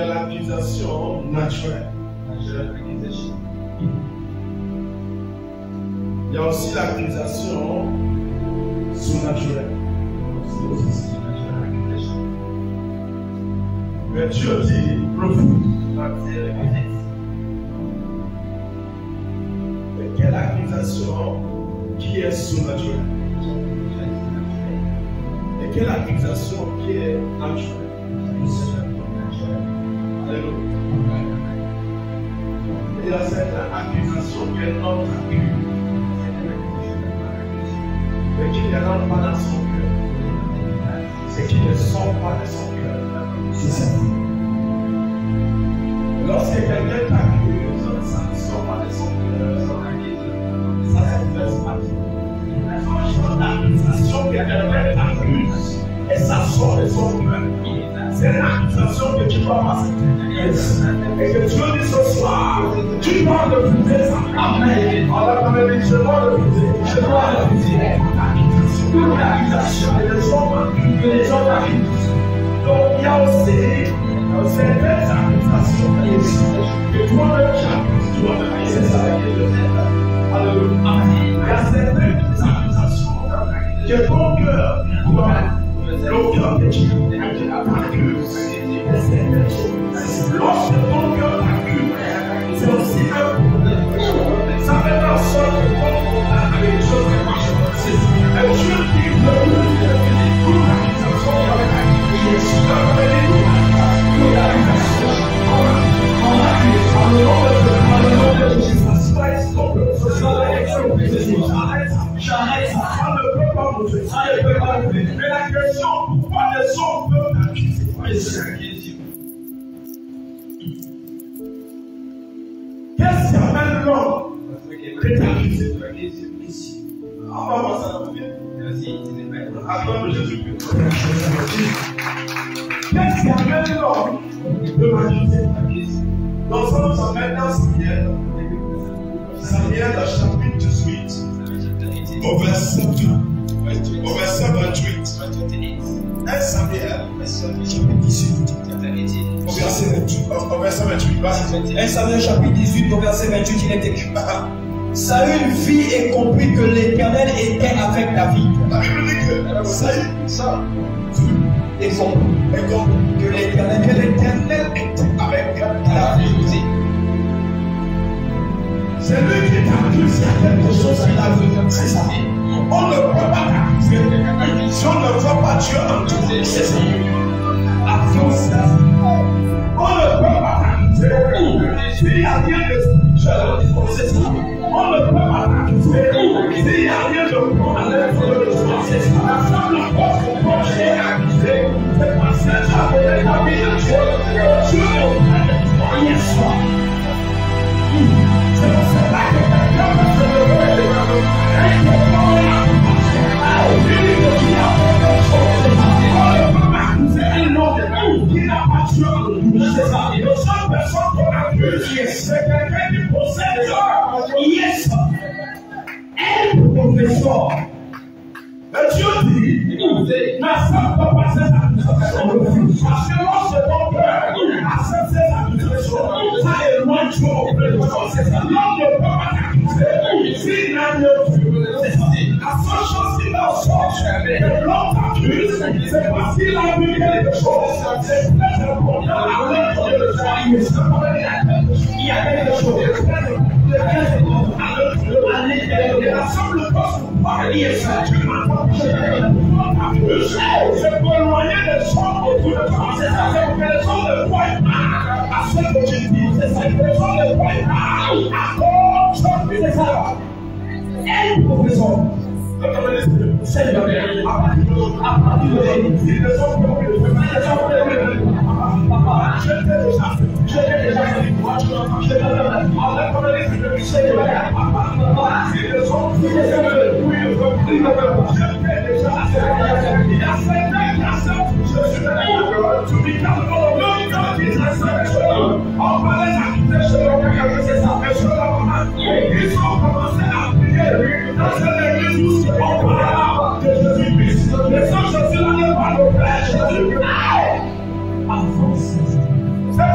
a l'accusation naturelle. Il y a aussi l'accusation surnaturelle. Mais Dieu dit profond. Mais quelle accusation qui est surnaturelle? Et quelle accusation qui est naturelle? Alléluia. Il y a cette accusation qui est notre accuse, mais qui ne rentre pas dans son cœur. C'est qui ne sort pas de son cœur. C'est ça. Lorsque quelqu'un t'accuse, ça ne sort pas de son cœur. Ça se fait partie. L'accusation que quelqu'un t'accuse et ça sort de son cœur. C'est l'accusation que tu dois passer. Et que Dieu dit ce soir, tu dois refuser ça. Amen. Alors, je dois refuser. Je dois refuser. L'accusation. Les gens accusent. Donc, il y a aussi certaines accusations que toi-même tu dois refuser. C'est ça. Alléluia. Il y a certaines accusations que ton cœur doit. Le cœur de Dieu t'accuse. Lorsque ton cœur t'accuse, c'est aussi un problème. Ça fait en sorte que ton contact avec les choses ne marche pas. Et Dieu dit que toute l'accusation avec laquelle mais la question, pourquoi les hommes peuvent t'accuser? Qu'est-ce qui amène l'homme de t'accuser? On va voir ça dans le film. Attends, Jésus-Christ. Qu'est-ce qui amène l'homme de m'accuser? Dans son Samuel, Samuel, chapitre 18, au verset 28. 1 Samuel, chapitre 18, au verset 28. 1 Samuel, chapitre 18, au verset 28, il est écrit. Saül vit et comprit que l'Éternel était avec David. La Bible dit que Saül et comprit que l'Éternel était avec David. C'est lui qui t'accuse, il y a quelque chose qui l'a vu. C'est ça. On ne peut pas t'accuser. Si on ne voit pas Dieu en toi, c'est ça. On ne peut pas t'accuser. S'il n'y a rien de spirituel, c'est ça. On ne peut pas t'accuser. S'il n'y a rien de bon à l'intérieur, c'est ça. La femme n'a pas son projet accusé. C'est parce que j'avais la vie de Dieu. Dieu est auprès de toi. Yes, Lord. C'est pour cela que quelqu'un peut se lever et un nom de Dieu qui n'a pas tué c'est ça. Le seul personne qu'on accuse, c'est quelqu'un qui possède yes. Un professeur. Mais Dieu dit, ma femme peut passer sa accusation. Parce que lorsque ton père accepte ses accusations, ça éloigne Dieu auprès de toi. C'est ça. L'homme ne peut pas t'accuser. S'il n'a rien vu, c'est ça. La seule chose qui leur sort, que l'homme t'accuse, c'est parce qu'il a vu quelque chose. C'est très important. Il y a quelque chose. La seule chose pour parler, c'est pour éloigner les gens autour de toi. C'est ça, c'est pour que les gens ne voient pas à ce que tu dis. C'est ça, que les gens ne voient pas à cause de c'est ça. Et le professeur, c'est le à partir de si les gens peuvent papa, je t'ai déjà fait. Je t'ai déjà fait. Moi, tu l'entends. Je t'ai déjà fait. On a parlé de ce que je sais. Papa, si les gens peuvent je t'ai déjà fait. Il y a certains qui acceptent. Je suis là. Tu dis quand on qui acceptent. On parlait d'accusations. C'est ça. Mais je ils ont commencé à prier dans cette église où on parle de Jésus-Christ. Les gens, je suis là, ne parlent pas de Jésus-Christ. C'est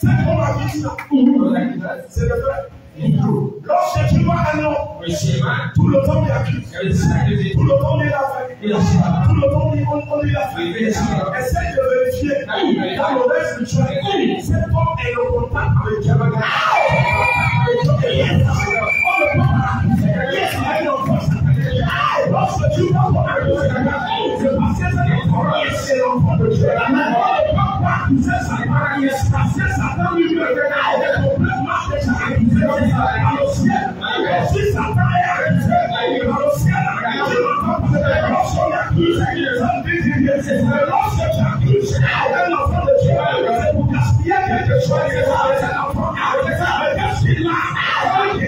C'est qu'on a dit ça. C'est le vrai. Lorsque tu vois un homme, tout le temps il accuse, tout le temps il a fait, tout le temps on lui a fait. Essaye de vérifier dans le reste du choix. Cet homme est le contact avec Dieu. On ne peut pas accuser. Lorsque tu vois ton ami, c'est parce que c'est l'enfant de Dieu. On ne peut pas accuser Satan, parce que Satan lui-même est complètement déjà accusé. Alors ciel, si Satan est accusé, alors ciel, tu n'entends pas lorsqu'on accuse, ça veut dire que lorsque tu accuses un enfant de Dieu, c'est pour gaspiller quelque chose, c'est un enfant avec ça, mais gaspiller là, avec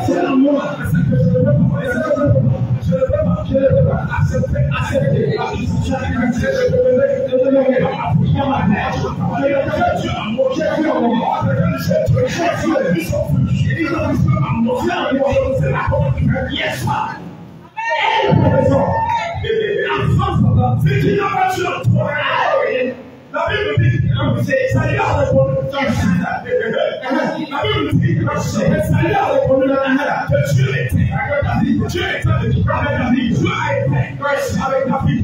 c'est l'amour. Je ne peux pas accepter. La Bible dit, ça y a répondu. La Bible dit, ça y a répondu que Dieu était avec David. Dieu était avec David. Dieu a été avec David.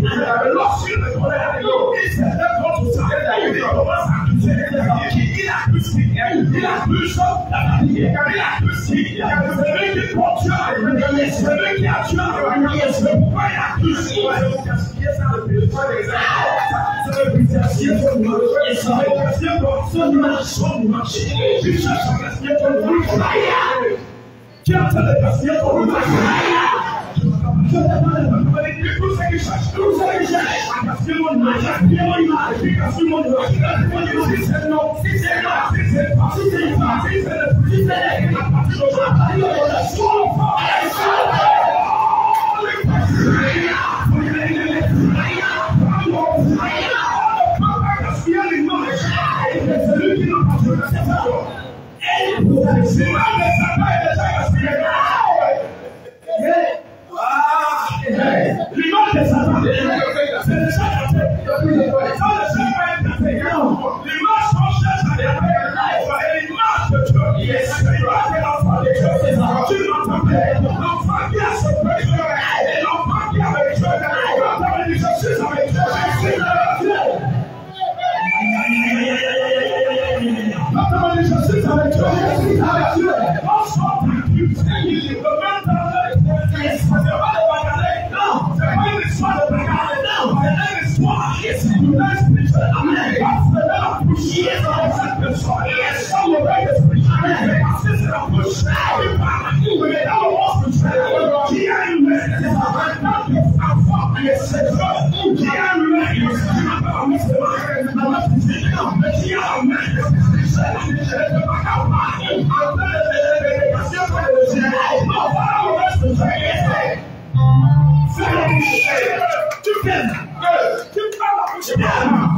Lorsqu'il répondait à Dieu, il s'est contre ça. Il commence à accuser. Il accuse qui? Il accuse David. Il accuse qui? Celui qui porte Dieu. Celui qui a Dieu. C'est pourquoi il accuse. C'est pour gaspiller ça le péché. C'est le gaspiller son marché. Tu cherches à gaspiller ton marché. Qui a fait le gaspiller ton marché? Tout ce qui cherche, à gaspiller mon marché, l'image de Satan, c'est déjà gâté. L'image qu'on cherche à gâter, c'est l'image de Dieu. Tu l'entends bien, l'enfant qui a ce péché, et l'enfant qui est avec Dieu, je suis avec Dieu. Je suis avec Dieu.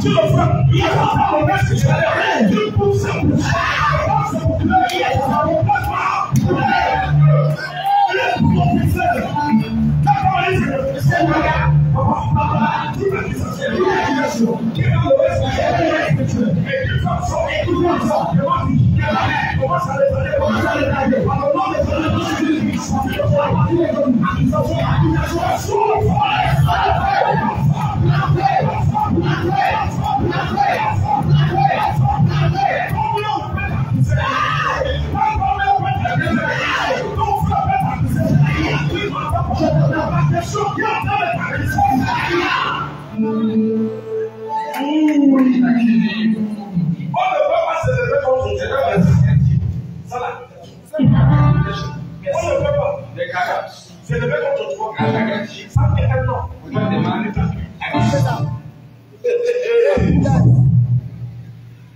Tu le fais, il y a pas de reste, tu pousses,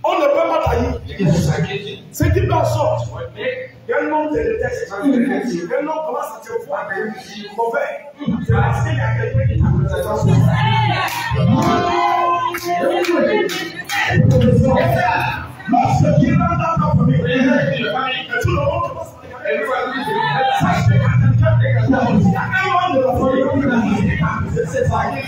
on ne peut pas tailler. Ce qui doit sortir. Quel nom te déteste? Quel nom commence à te voir mauvais? C'est parce qu'il y a quelqu'un qui t'a lorsque tu es dans ta famille, et tout le monde commence à regarder, sache qu'il y a quelqu'un de la famille, c'est ça qui est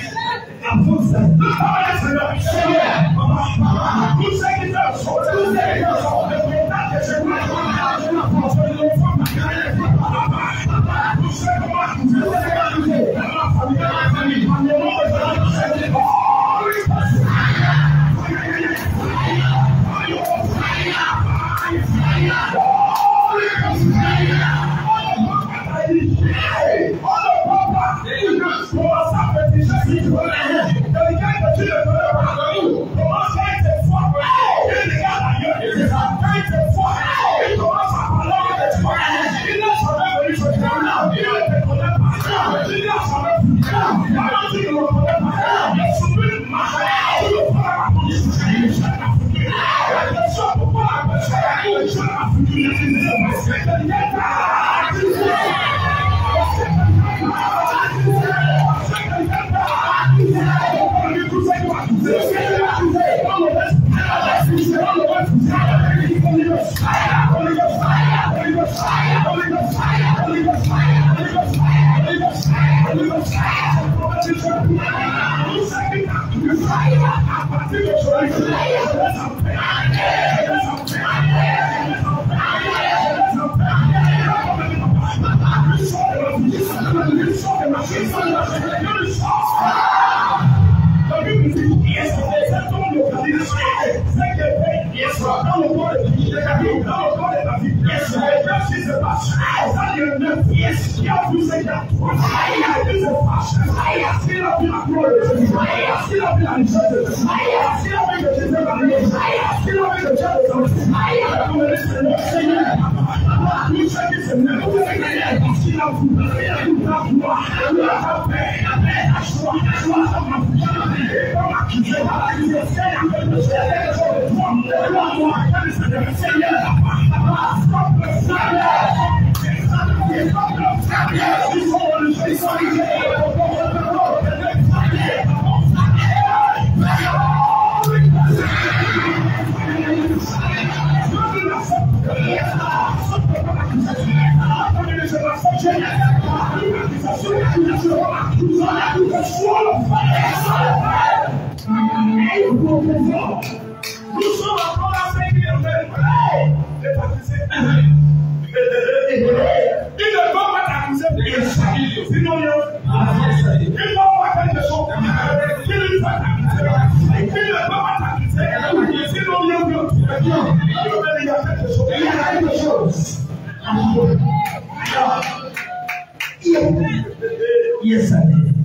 Yes, I did.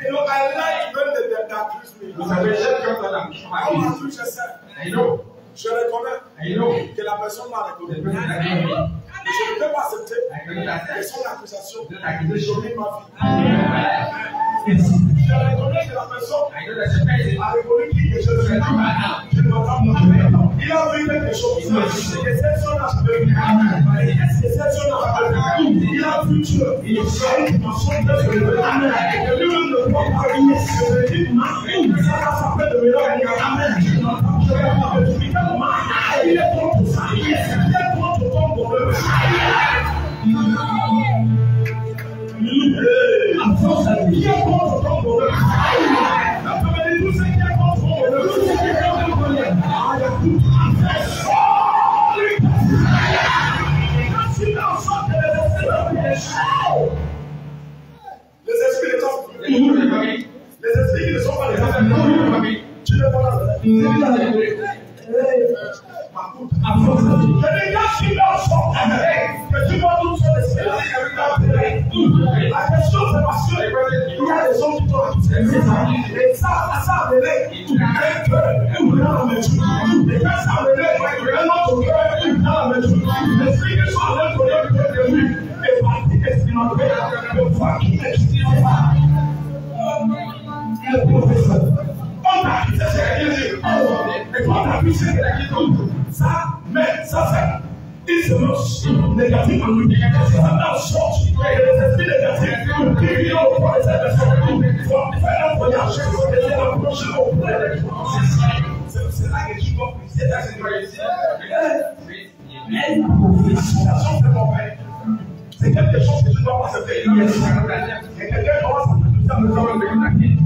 You know, I like when they accuse me. Vous savez, j'aime quand on accuse moi. I know. Je reconnais que la personne m'a reconnu. Mais je ne peux pas accepter que son accusation domine ma vie. Je reconnais que la personne a reconnu qui que je suis. Je ne m'entends pas. Il a vu quelque chose. Il a vu Dieu. Il a vu ma soeur de Dieu. Lui ne peut pas dire ça va s'appeler de miracle. Il est contre ça. Il est contre ton bonheur. La force est qui est contre ton bonheur. La famille de tous ceux qui est contre ton bonheur. Tous ceux qui est contre ton bonheur. Il y a tout à faire. Les esprits ne sont pas les esprits qui ne sont pas les familles. Tu ne vois pas. Les gars qui leur sont que tu vois tout sur l'esprit. La question c'est parce que il y a des gens qui t'ont accusé. Et ça relève une dans la mesure. Et quand ça relève un autre cœur dans la mesure. L'esprit qui sont en train de lui est parti expérimenter le foi qui n'existe pas. Le professeur. On t'a accusé, c'est rien dire. Et quand on t'a accusé, c'est rien dire. Ça, mais ça fait. Une semence négative en nous. C'est un sort. Et les esprits négatifs qui viennent au point de cette personne. Il faut faire un voyage et approcher auprès de c'est là que tu vois. C'est là que tu vois. C'est quelque chose que je dois accepter. Et quelqu'un commence à me dire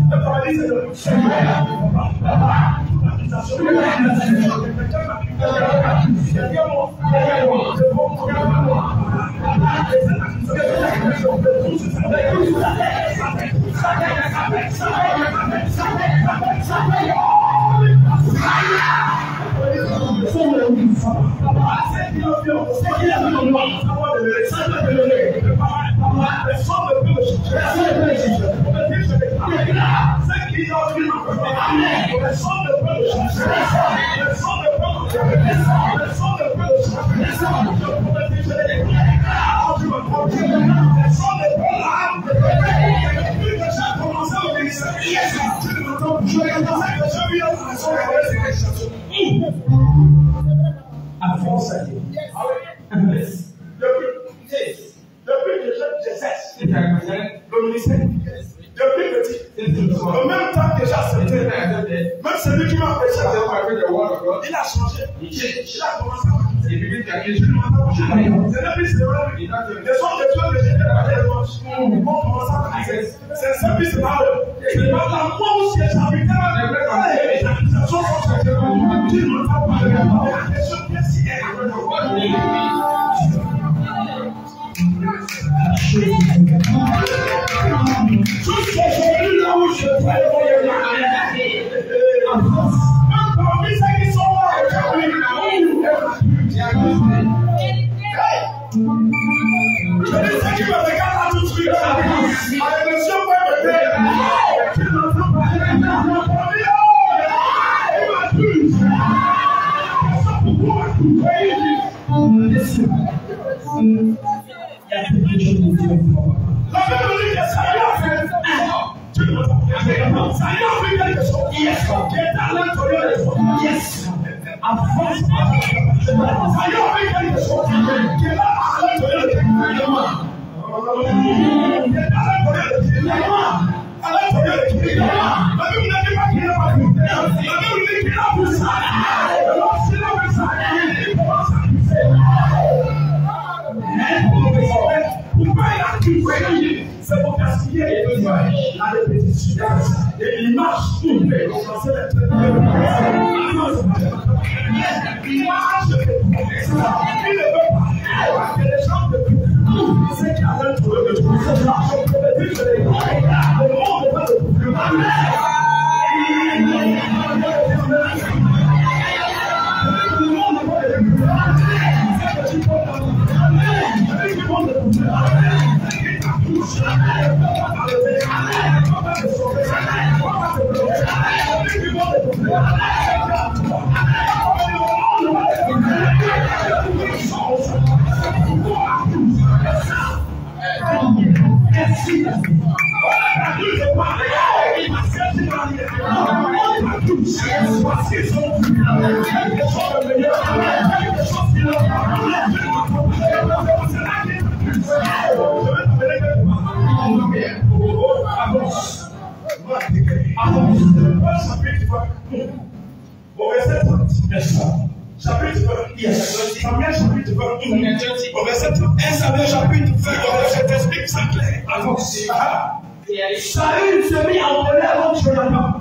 Saül se mit en colère contre Jonathan.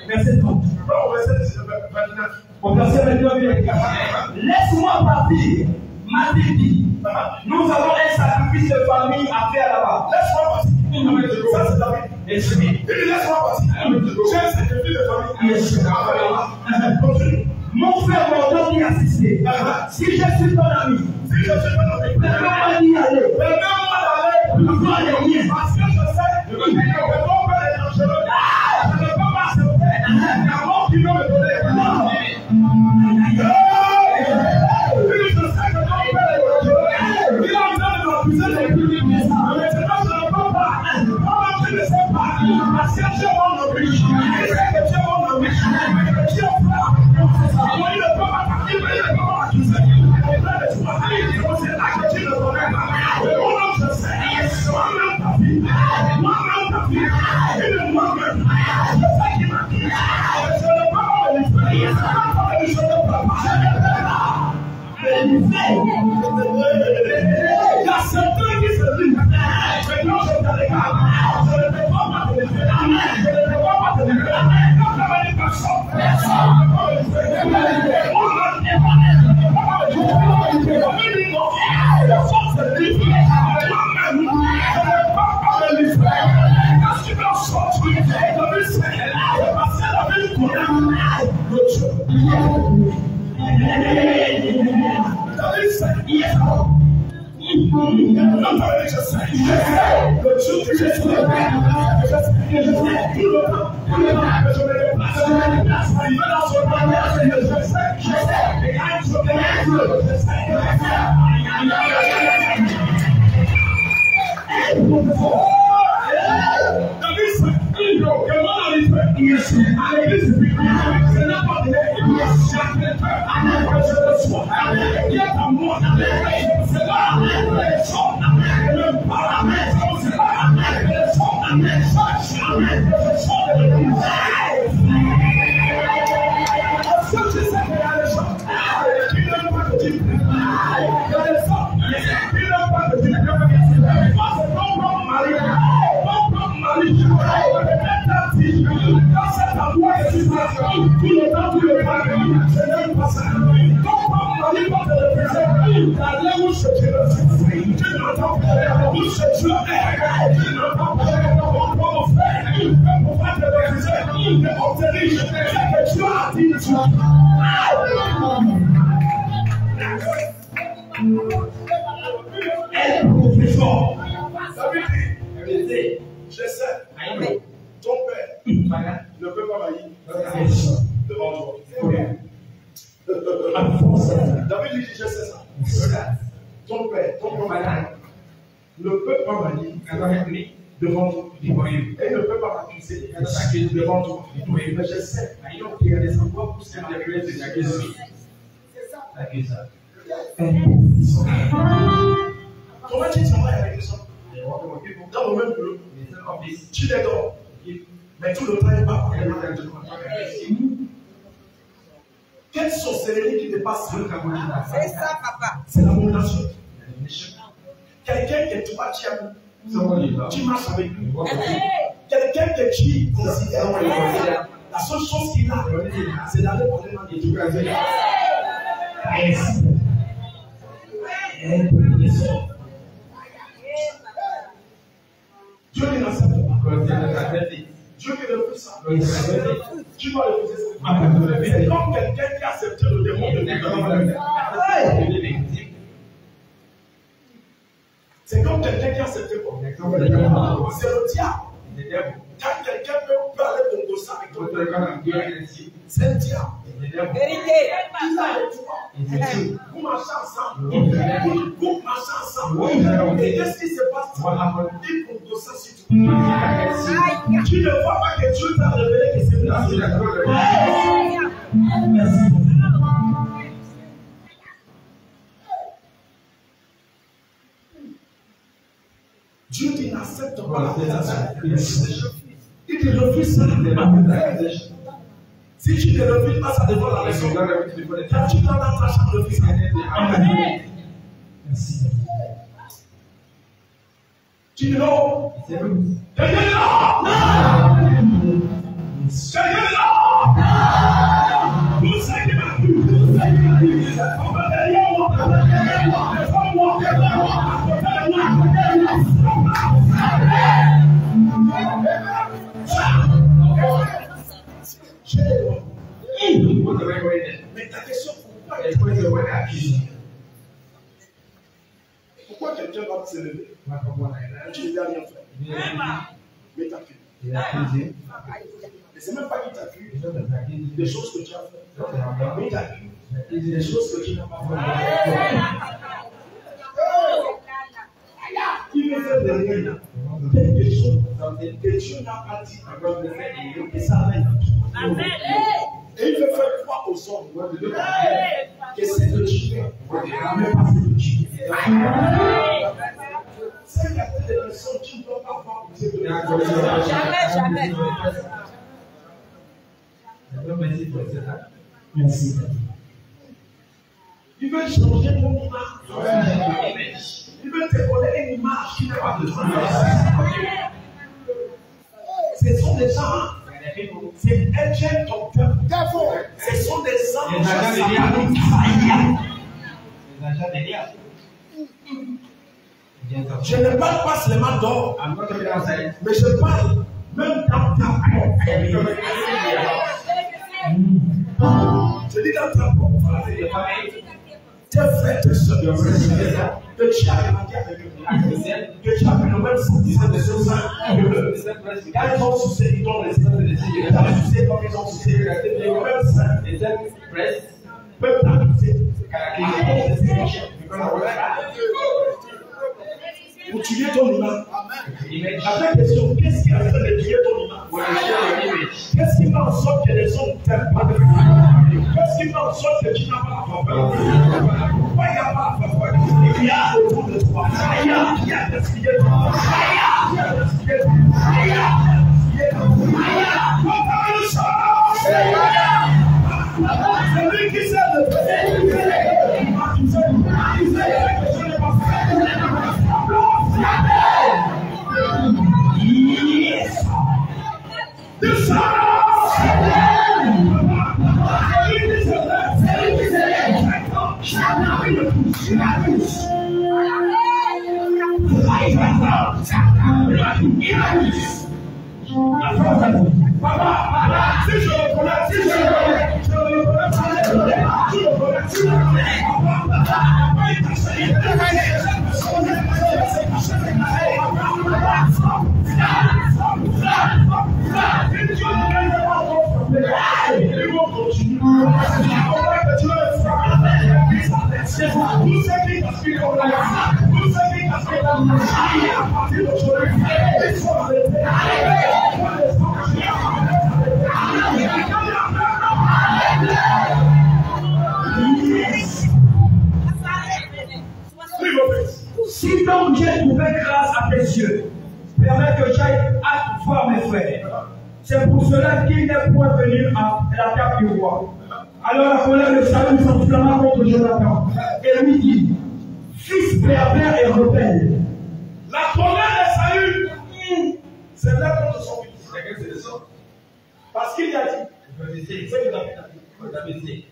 Verset 30. Au verset 29, laisse-moi partir, m'a-t-il dit. Nous avons un sacrifice de famille à faire là-bas. Laisse-moi partir. Ça, c'est David. Laisse-moi partir. J'ai un sacrifice de famille. Continue. Mon frère m'ordonne d'y assister. Si je suis ton ami, ne peux pas y aller. Ne peux pas aller rien. Parce que je sais que mon père est dangereux. Je ne peux pas accepter la mort qu'il veut me donner. Non. Je sais que mon père est dangereux. Il a besoin de m'accuser de plus. Maintenant, je ne peux pas. Moi, je ne sais pas. Parce que Dieu m'en oblige. Je sais que Dieu m'en oblige. Dieu fera. Moi, il ne peut pas partir, mais il ne peut pas accuser. C'est là que tu ne connais pas. Moi-même, je sais. Moi-même, ta fille. Moi-même, ta fille. Et moi-même. Je sais qu'il m'a dit. Je ne peux pas me livrer. Je ne peux pas. Il y a certains qui se livrent. Je sais, ton père ne peut pas mailler devant toi. David lui dit, je sais ça. Ton père ne peut pas mailler devant toi. Et ne peut pas m'accuser devant toi. Mais je sais. Comment tu travailles avec les gens? Dans le même boulot, tu les donnes. Mais tout le temps, il va quelle sorcellerie qui te passe? C'est ça, papa. C'est la montation. Quelqu'un que toi, tu marches avec lui. Quelqu'un que tu considères. La seule chose qu'il a, c'est d'aller pour les mains de Dieu. Dieu ne l'accepte pas. Dieu qui refuse ça. Tu dois refuser ça. C'est comme quelqu'un qui a accepté le démon de Dieu. C'est comme quelqu'un qui a accepté quoi? C'est le diable. Quand quelqu'un peut aller ton gosse avec toi, c'est le diable. Vérité. Il a le pouvoir. Vous marchez ensemble. Vous marchez ensemble. Et qu'est-ce qui se passe? Il compte de ça sur toi. Tu ne vois pas que Dieu t'a révélé que c'est là. Merci. Dieu qui n'accepte pas la présentation. Il te refuse ça. Si tu ne refuses pas, ça devant la maison. Quand tu vas dans ta chambre, refuse ça. Amen. Merci. Tu dis non. Quelqu'un est là. Quelqu'un est là. Vous savez qui m'a vu. On va derrière moi. Devant moi. Mais ta question, pourquoi quelqu'un va se lever? Tu ne lui as rien fait. Mais t'accuses. Et c'est même pas qu'il t'accuse. Des choses que tu as fait. Mais t'accuses. Des choses que tu n'as pas fait. Il me fait derrière quelque chose que Dieu n'a pas dit. Et ça arrive. Et il veut faire croire aux hommes que c'est de Dieu, mais pas de Dieu. C'est qu'il y a des personnes qui ne doivent pas avoir Dieu. Jamais. Merci. Il veut changer ton image. Il veut te donner une image qui n'est pas de toi. Ce sont des gens. C'est agent of devil. Ce sont des anges sataniques. Je ne parle pas seulement d'or, mais je parle même dans ta porte. Je dis dans ta porte. Tes frères, tes soeurs, que tu as grandi avec eux, que tu as fait le même sentiment de ce sang. Quand ils ont sucé, ils donnent les seins. Ils ont sucé comme ils ont sucé. Les mêmes seins, les mêmes presses, peuvent pas sucer. Vous tuez ton image. La vraie question, qu'est-ce qui a fait de tuer ton image? Qu'est-ce qui fait en sorte que les hommes ne t'aiment pas? Qu'est-ce qui fait en sorte que tu n'as pas la faveur? Pourquoi il n'y a pas la faveur? Il y a autour de toi. Il y a décidé de toi. Il y a décidé de toi. Il y a c'est lui qui sait de toi. Yes. The Son of Papa, si je le connais, je le si donc Dieu trouvait grâce à tes yeux, permet que j'aille voir mes frères. C'est pour cela qu'il n'est point venu à la table du roi. Alors la colère de Saül s'enflamma contre Jonathan et lui dit: fils pervers et rebelle. La colère de Saül, c'est là contre son fils. Parce qu'il a dit, c'est que David a dit.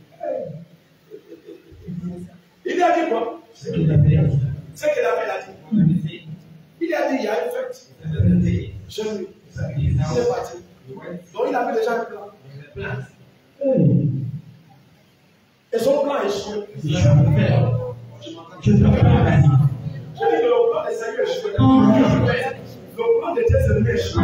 Il a dit quoi? C'est que David a dit. C'est que David a dit. Il a dit, il y a une fête. Chez lui. Il est parti. Donc il avait déjà un plan. Et son plan est échoué. Je dis que le plan de Saül est échoué. Le plan de tes ennemis est échoué.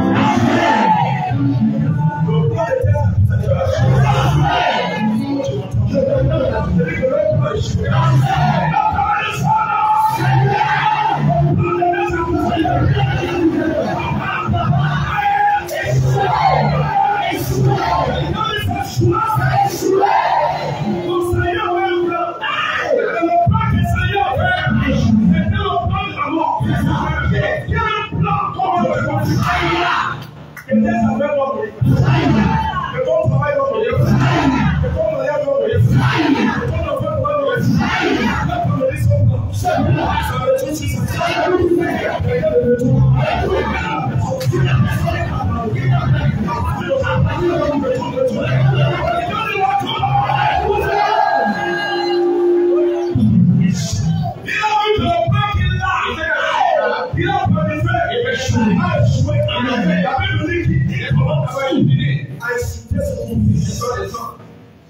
Le plan de tes ennemis est échoué.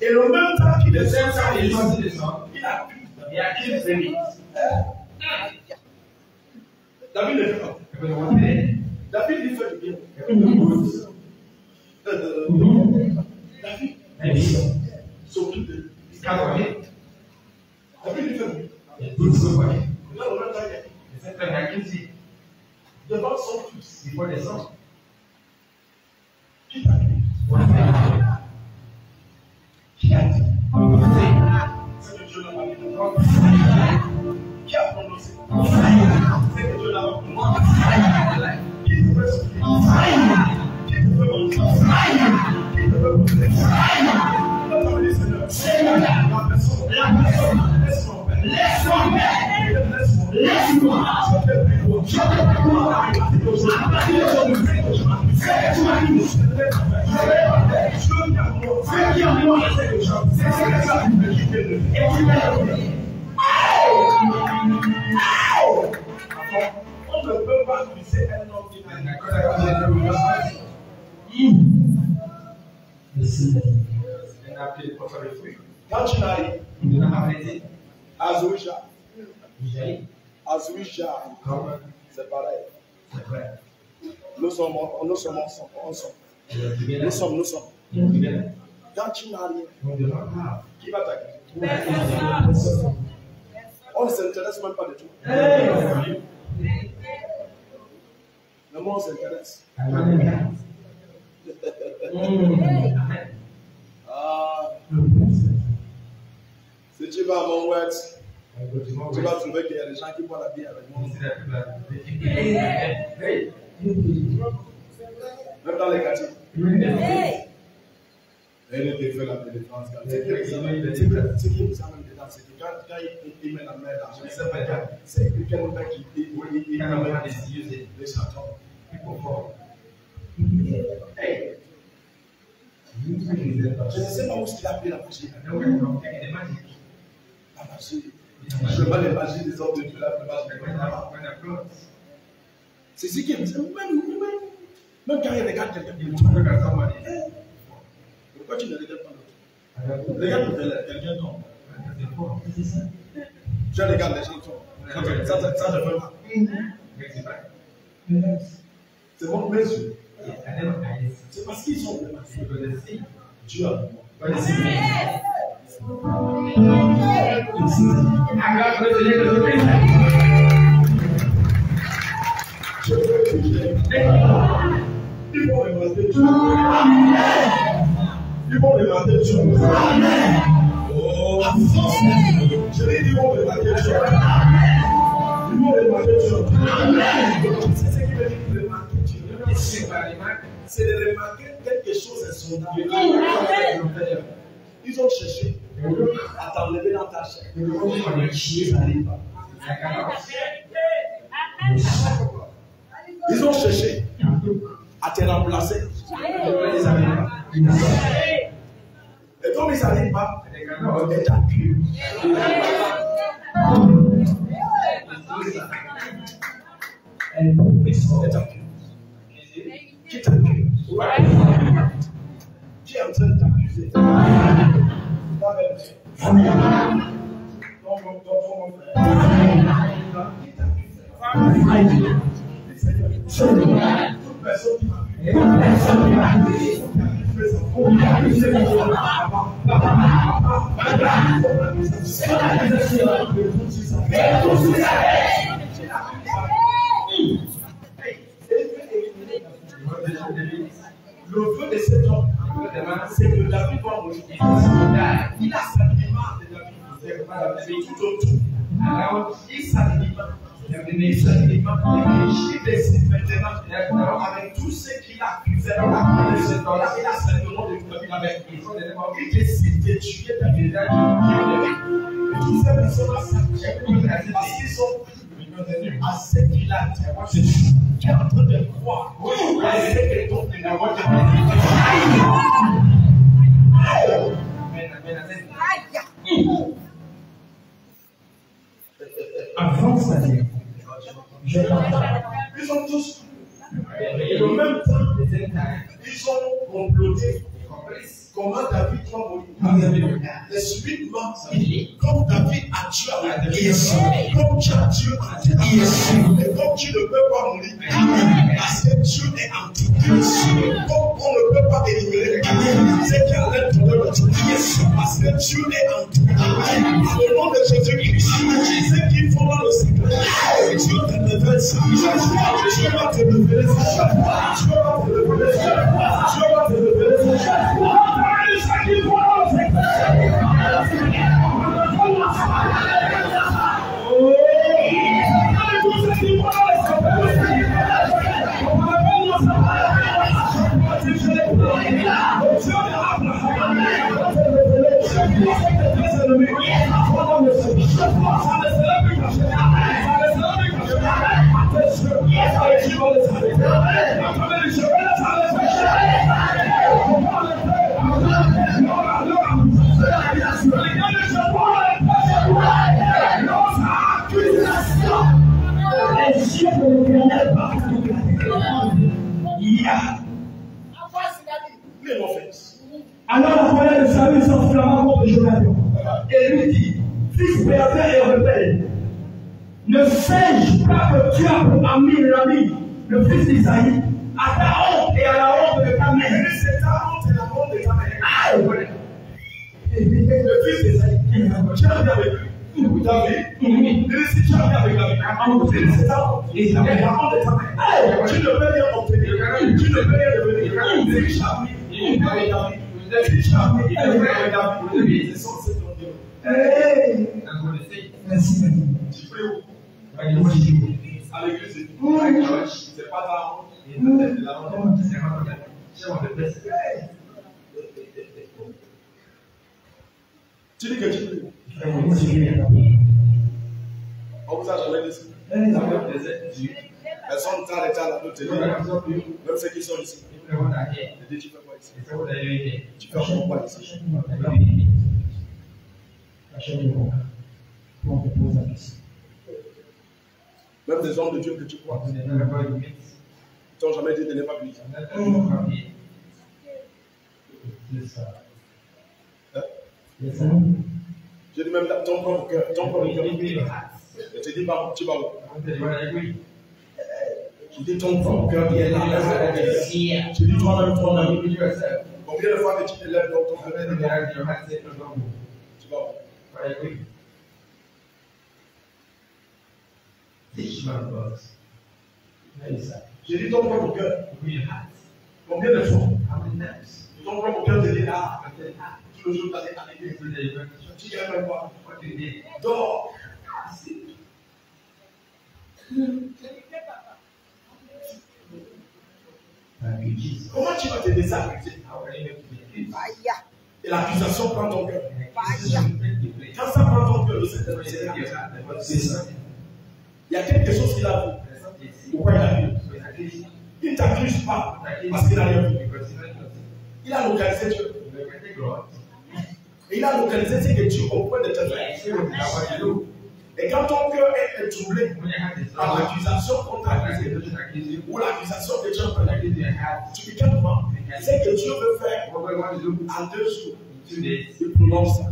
Et le même temps qu'il descend, il accuse Rémi. David ne fait pas. David lui fait du bien. David s'occupe de lui. David lui fait du bien. Là, le même temps, il devant son fils, il faut descendre. Qui t'a dit? Qui a dit? C'est que Dieu n'a pas dit. Qui a prononcé? C'est que Dieu n'a pas prononcé. Qui te veut souffrir? Qui te veut mentir? Qui te veut pousser? Seigneur, la personne, laisse-moi je te prie, on ne peut pas briser un homme qui n'a quand tu n'arrives, Azouija, c'est pareil. Nous sommes ensemble. Nous sommes. Quand tu n'as rien, qui va t'accueillir? On ne s'intéresse même pas de tout. Le monde s'intéresse. Si tu vas à mon web, tu vas trouver qu'il y a des gens qui boivent la bière avec moi. Même dans les quartiers. Elle était fait la délivrance. Ce qui nous amène dedans, c'est que quand il met la main là, c'est quelqu'un qui amène les chatons. Je ne sais pas où il a pris la magie. La magie. Je ne veux pas les magies des hommes de Dieu. C'est ce qui est. Même quand il regarde quelqu'un, pourquoi tu ne regardes pas l'autre? Regarde quelqu'un tombe. Je regarde les gens tombent. Ça ne veut pas. C'est mon mesure. C'est parce qu'ils sont démarqués. Dieu a ils vont regarder Dieu. Ils vont regarder Dieu. Oh, je l'ai dit, ils vont regarder Dieu. Ils vont regarder Dieu. C'est ce qui veut dire remarquer Dieu. C'est de remarquer quelque chose est sondable. Ils ont cherché à t'enlever dans ta chair. Ils n'arrivent pas. Ils ont cherché à te remplacer. Ils n'arrivent pas. Et comme ils n'arrivent pas, ils t'accueillent. Qui t'accuse? Qui est en train de t'accuser? Toute personne qui m'accuse. Le vœu de cet homme, c'est que David va mourir. Il a sentiment de David tout autour. Alors, il s'alimente. Il décide maintenant avec tout ce qu'il a accusé dans la vie de cet homme-là. Il a simplement de David avec lui. Il décide de tuer David. Et tous ces personnes-là, parce qu'ils sont à ce qu'il a dit. Qui est en train de croire à ce que ton témoin te dit. Avant ça, ils sont tous, et en même temps, ils ont comploté. Comment David va mourir? Et subitement, comme David a tué comme tu as Dieu en toi, et comme tu ne peux pas mourir, parce que Dieu est en toi, comme on ne peut pas éliminer c'est qu'il enlève ton œuvre, parce que Dieu est en toi. Au nom de Jésus-Christ, ceux qui font dans le secret, Dieu te révèle ça. Dieu va te révéler ça. Dieu va te révéler ça. Dieu va te révéler ça. Alors la colère de Saül s'enflamma contre Jonathan et lui dit, fils pervers et rebelle, ne sais-je pas que tu as pour ami l'ami, le fils d'Isaïe, à ta honte et à la honte de ta mère. C'est ta honte et la honte de ta mère. Le fils d'Esaïe, tu as bien avec lui. David, si tu as bien avec David, c'est ta honte et la honte de ta mère. Tu ne peux rien obtenir. Tu ne peux rien devenir. Si tu as mis avec David, si tu as mis avec David, c'est censé ton Dieu. Merci, Tu pries où? À l'église. C'est pas ta honte. C'est la honte. Tu dis que tu pries. On vous a jamais dit ça. Personne ne t'a l'état là de te dire. Même ceux qui sont ici. Tu dis, tu fais quoi ici? Tu fais quoi ici? Même des hommes de Dieu que tu crois. Ils t'ont jamais dit de ne pas prier. Je dis même ton propre cœur. Je te dis pas, tu vas où? Je dis ton propre cœur qui est là. Je dis toi-même. Combien de fois que tu te lèves dans ton cœur? Tu vas où? Je dis ton propre cœur. Combien de fois? Ton propre cœur te dit tout le jour d'aller à l'église. Tu gagnes même pas. Dors. Comment tu vas te désaccuser? Et l'accusation prend ton cœur. Quand ça prend ton cœur, c'est ça. Il y a quelque chose qu'il a vu. Pourquoi il a vu? Il ne t'accuse pas parce qu'il a rien vu. Il a localisé Dieu. Il a localisé ce que Dieu au point de te faire. Et quand ton cœur est troublé par l'accusation qu'on t'a accusé, ou l'accusation que Dieu a fait, tu dis comment? C'est que Dieu veut faire en 2 jours. Il prononce ça.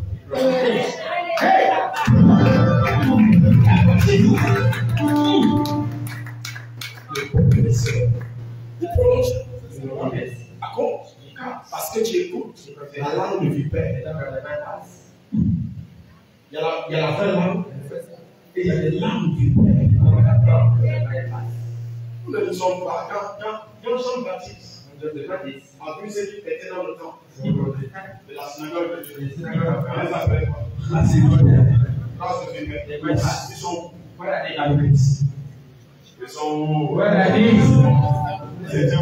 Il prononce ça. À cause. Parce que tu écoutes la langue de vipère. Il y a la vraie langue et il y a les langues du vipère. Nous ne sommes pas. Quand Jean-Baptiste a vu ce qui était dans le temps de la synagogue de Dieu, ils s'appellent quoi? La synagogue. Ils sont. Ils sont où? C'était où?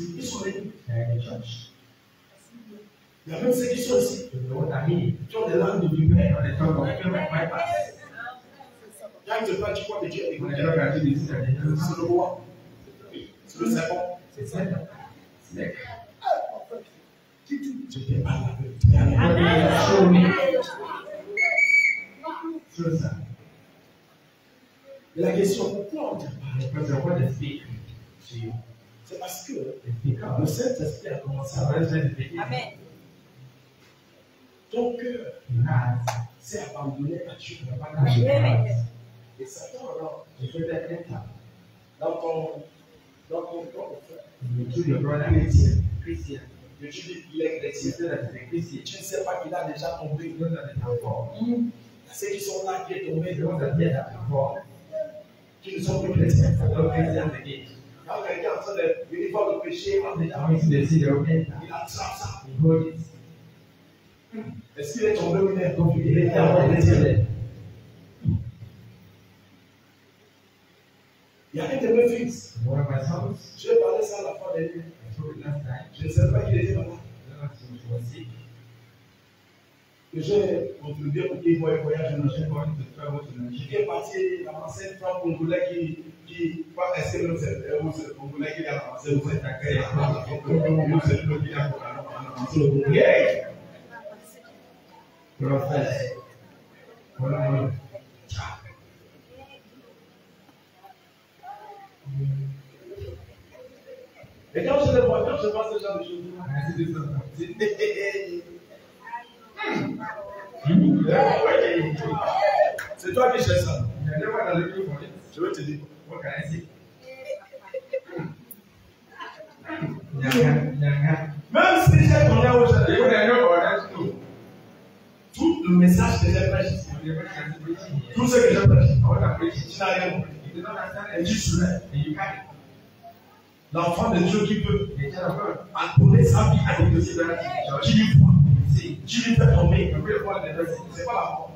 Ils sont les il y a même ceux qui sont ici, qui ont des langues de vipère. Quand ils te parlent, tu crois que Dieu est écouté. C'est le roi. C'est le serpent. C'est ça. Je te parle la vérité. C'est ça. Et la question, pourquoi on te parle? C'est parce que le Saint-Esprit a commencé à parler. Amen. Ton cœur s'est abandonné à Dieu. Et Satan, alors, dans ton frère chrétien, que tu dis qu'il est chrétien, tu ne sais pas qu'il a déjà tombé. Ceux qui sont là, qui est tombé, qui ne sont plus chrétiens. Quand quelqu'un est en train de venir voir le péché, il attrape ça. Est-ce qu'il est tombé ou il est tombé? Il est chrétien. Il y a un de mes fils. Je vais parler ça la fois dernière. Je ne sais pas qu'il était malade. Que j'ai contribué pour qu'il voyage en Chine. Qui est parti, la ancienne femme congolais qui pas est-ce que le congolais qui a avancé, vous êtes accueillis. Voilà. Et quand je le vois, quand je vois ce genre de choses, C'est toi qui cherches ça. Je vais te dire. Même si j'ai donné aujourd'hui, tout le message que j'ai prêché, tout ce que j'ai prêché, tu n'as rien compris. Et tu soulèves. L'enfant de Dieu qui peut donner sa vie à des dossiers, qui lui voit, qui lui fait tomber. C'est pas la mort.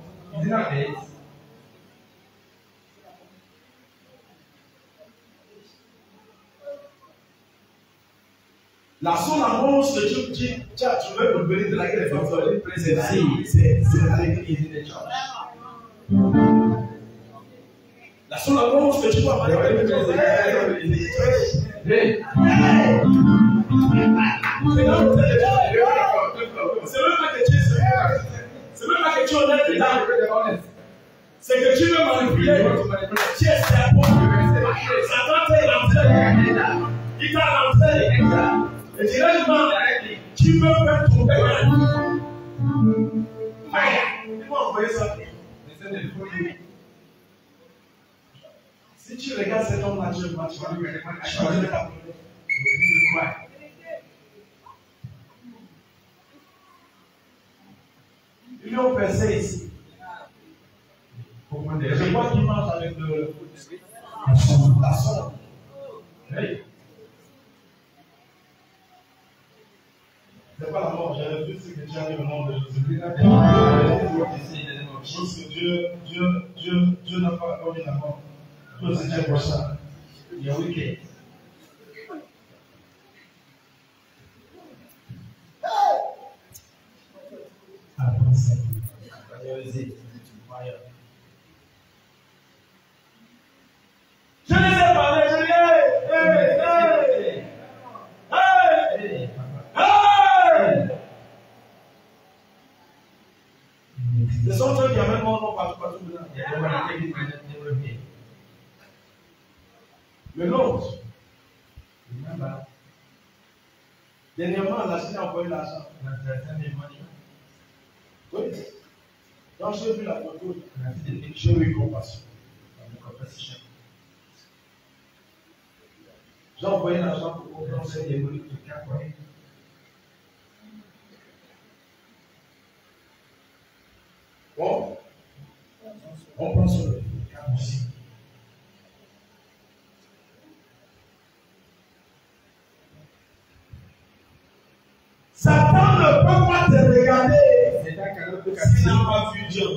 La seule annonce que tu as trouvé pour venir de laquelle les femmes sont allées présenter, c'est la l'église des church. La seule annonce que tu dois faire, c'est l'église. C'est même pas que tu es sérieux. C'est même pas que tu es honnête dedans. C'est que tu veux manipuler. Tu es serpent. Satan t'a lancé. Il t'a lancé. Et directement, tu veux faire tomber. Il faut envoyer ça. Si tu regardes cet homme naturellement, tu vas lui changer ta politique. Ils l'ont percé ici. Je vois qu'il marche avec la sonde. Hey. C'est pas la mort, j'avais vu ce que tu as dit au nom de Jésus. Chose que Dieu n'a pas donné la mort. Toi, c'est Dieu pour ça. Il y a wicked. Après ça, je les ai parlé, je les ai. Ce sont ceux qui amènent mon nom partout dedans. Mais l'autre, dernièrement, la Chine a envoyé l'argent. Oui. Quand j'ai vu la photo, j'ai eu compassion. J'ai envoyé l'argent pour compenser les mots de cap. Bon, on prend sur le cap aussi. Satan ne peut pas te regarder s'il n'a pas vu Dieu.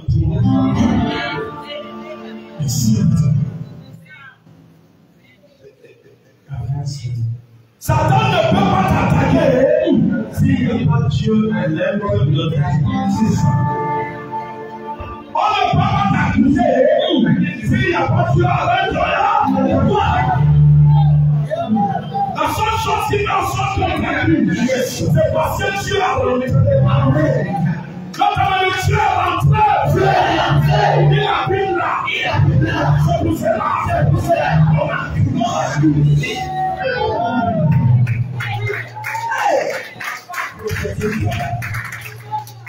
Satan ne peut pas t'attaquer s'il n'y a pas Dieu à l'œuvre de notre vie. On ne peut pas t'accuser s'il n'y a pas Dieu à l'œuvre. La seule chose qui fait en sorte qu'on t'accuse, c'est parce que Dieu a donné. Quand on a le Dieu est rentré, il a pris là. C'est pour cela. On a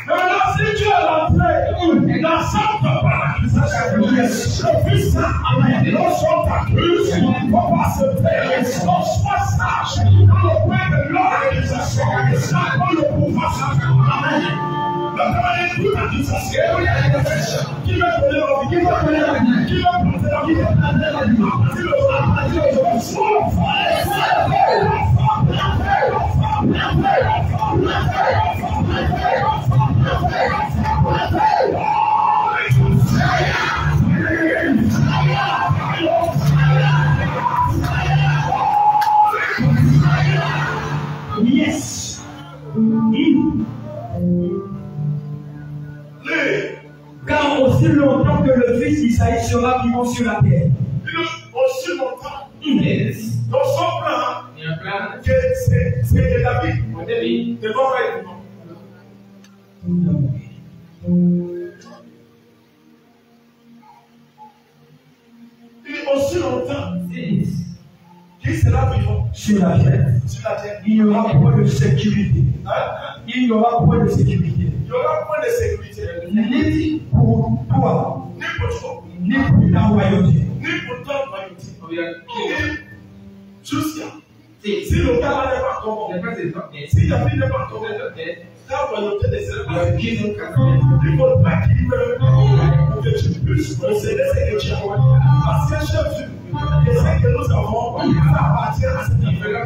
maintenant, si Dieu est rentré, la sainte ne peut pas l'accusation. Le fils lorsqu'on t'accuse, il ne faut pas se faire. On soit sage dans le point de l'organisation. Ça prend le pouvoir sacré. Amen. Le travail est toute accusation. Qui veut donner la vie? Qui veut donner la vie? Qui veut planter la vie? Qui veut planter la Yes. Car aussi longtemps que le fils d'Isaïe sera vivant sur la terre. Aussi longtemps. Yes. Dans son plan, que c'est que David devant faire du monde. Il est aussi longtemps qu'il sera vivant sur la terre. Il n'y aura point de sécurité. Il n'y aura point de sécurité. Il n'y aura point de sécurité. Ni pour toi, ni pour ta royauté, ni pour ton royauté. Jusqu'à si le gars n'est pas tombé, si la fille n'est pas tombée, ta royauté ne sera pas acquise. Il faut pas qu'il meure, que tu puisses posséder ce que tu as. Parce que Jésus, et ce que nous avons, ça appartient à cette affaire.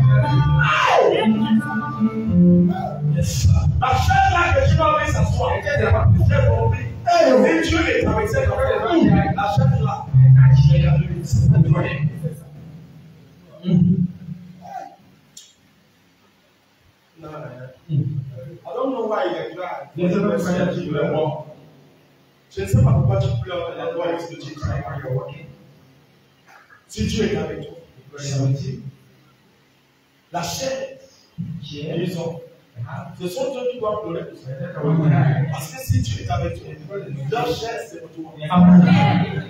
La chaîne là que tu vas aller s'asseoir, j'ai compris. Si Dieu est avec cette affaire, la chaîne là, c'est pas toi. No. I don't know why you are je ne sais pas pourquoi tu pleures la loi est ce que tu travailles quand you're working. Si Dieu est avec toi, la chair, disons, ce sont eux qui doivent pleurer pour ça. Parce que si Dieu est avec toi, la chair c'est pour toi. Amen.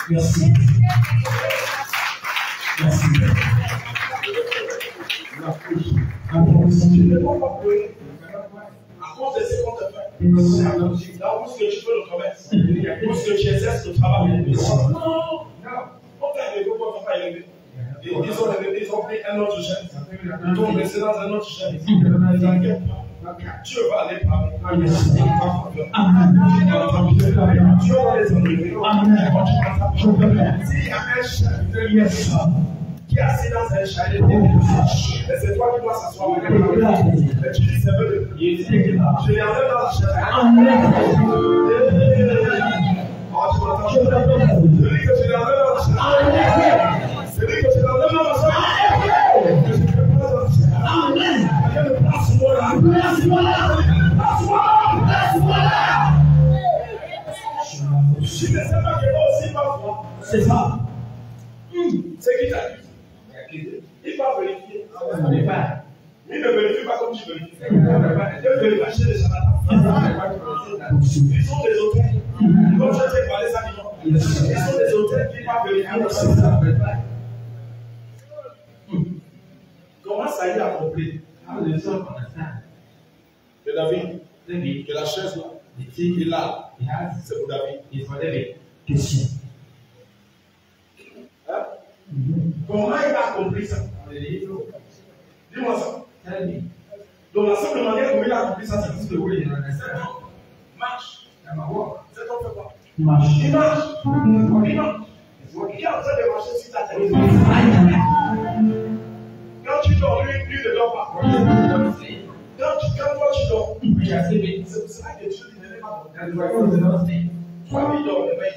Merci. Merci. Tu ne peux pas pleurer à cause de ce qu'on te fait. Dans tout ce que tu fais le commerce, tout ce que tu exerces le travail. Non, on t'a élevé, on t'a pas élevé. Ils ont pris un autre chef. Ils t'ont laissé dans un autre chef. Ne t'inquiète pas. Dieu va aller parler. Dieu va les enlever. S'il y a un chef qui est assis dans un chalet, et c'est toi qui dois s'asseoir. Et tu dis, c'est vrai. Je l'ai enlevé dans la chalet. Oh, tu m'entends? Je dis que je l'ai enlevé dans la chalet. Je dis que je l'ai enlevé dans la chalet. Je ne peux pas dans la chalet. Amen. Place-moi là. Place-moi là. Place-moi là. Je ne sais pas que moi aussi parfois. C'est ça. C'est qui t'accuse? Il va vérifier. Il ne vérifie pas comme tu vérifies. Il vérifie chez les charlatans. Ils sont des hôtels. Comme je t'ai parlé ça, ils sont des hôtels qui vont vérifier. Comment ça y est accompli? Que David, que la chaise là, il a, c'est pour David. Question. Hein? Comment il a accompli ça? Dis-moi ça. Donc la seule manière comment il a accompli ça, c'est parce que oui, marche. C'est ton fait quoi? Il marche. Il marche. Il marche. Il est en train de marcher sur ta tête. Quand tu dors, lui ne dort pas. Quand toi tu dors, c'est pour ça que Dieu ne n'est pas dormir. Toi, il dort, le mec.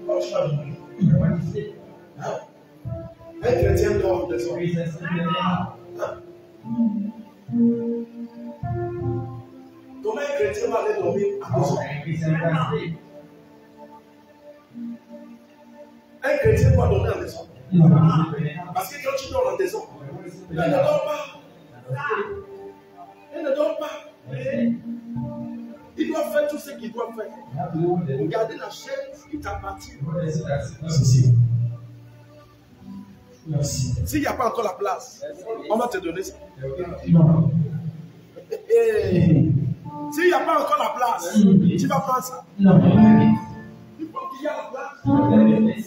Quand tu vas dormir. Un chrétien dort de son vie. Comment un chrétien va aller dormir à cause de un chrétien doit dormir en désordre. Parce que quand tu dors en désordre, il ne dort pas. Il ne dort pas. Il doit faire tout ce qu'il doit faire. Regardez la chaise qui t'appartient. Merci. S'il n'y a pas encore la place, on va te donner ça. Non. S'il n'y a pas encore la place, tu vas prendre ça. Non. Il faut qu'il y ait la place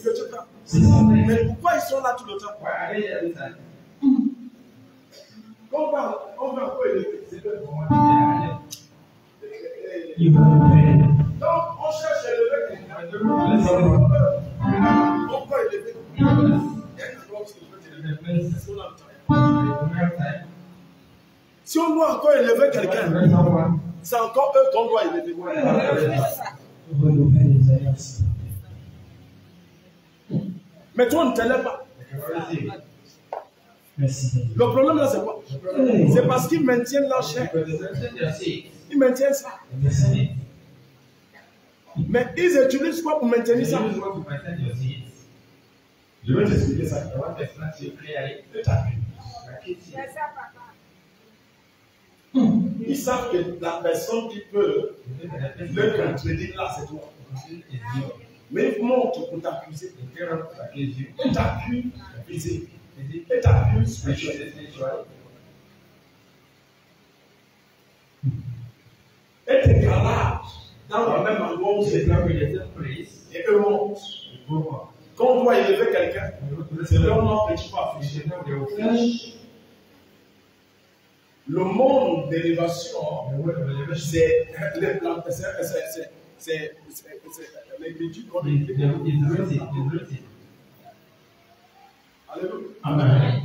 que tu prends. C'est ça. Mais pourquoi ils sont là tout le temps? On va un peu élever. Donc, on cherche à élever quelqu'un. On peut élever. Il y a une chose que je peux t'élever. C'est son temps. Si on doit encore élever quelqu'un, c'est encore eux qu'on doit élever. Mais toi, on ne t'élève pas. Merci. Le problème là, c'est quoi? C'est parce qu'ils maintiennent leur chair. Ils maintiennent ça. Mais ils utilisent quoi pour maintenir ça? Je vais t'expliquer ça. Ils savent que la personne qui peut le contredire là, c'est toi. Mais ils montrent pour t'accuser. Ils t'accusent physique. Ils t'accusent spirituel. Et tes garages dans le même endroit où c'est et eux montent. Quand on doit élever quelqu'un, c'est leur nom que tu vas afficher. Le monde d'élévation, c'est l'écriture qu'on écrit. Alléluia. Amen.